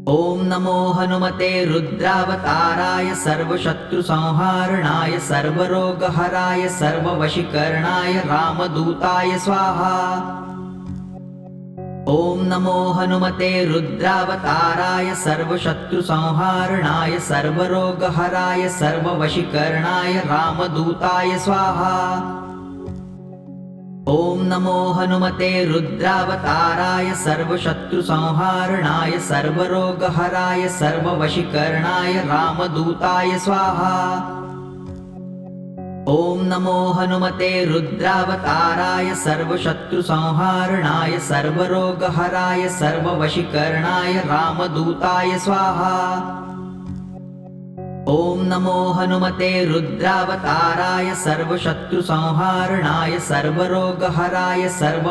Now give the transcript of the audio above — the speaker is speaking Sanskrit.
ॐ नमो हनुमते रुद्रावताराय सर्वशत्रुसंहारणाय सर्वरोगहराय सर्ववशीकरणाय रामदूताय स्वाहा। ॐ नमो हनुमते रुद्रावताराय सर्वशत्रुसंहारणाय सर्वरोगहराय सर्ववशीकरणाय रामदूताय स्वाहा। ॐ नमो हनुमते रुद्रावताराय सर्वशत्रुसंहारणाय सर्वरोगहराय सर्ववशीकरणाय रामदूताय स्वाहा। ॐ नमो हनुमते रुद्रावताराय सर्वशत्रुसंहारणाय सर्वरोगहराय सर्ववशीकरणाय रामदूताय स्वाहा। ॐ नमो हनुमते रुद्रावताराय सर्वशत्रुसंहारणाय सर्वरोगहराय सर्व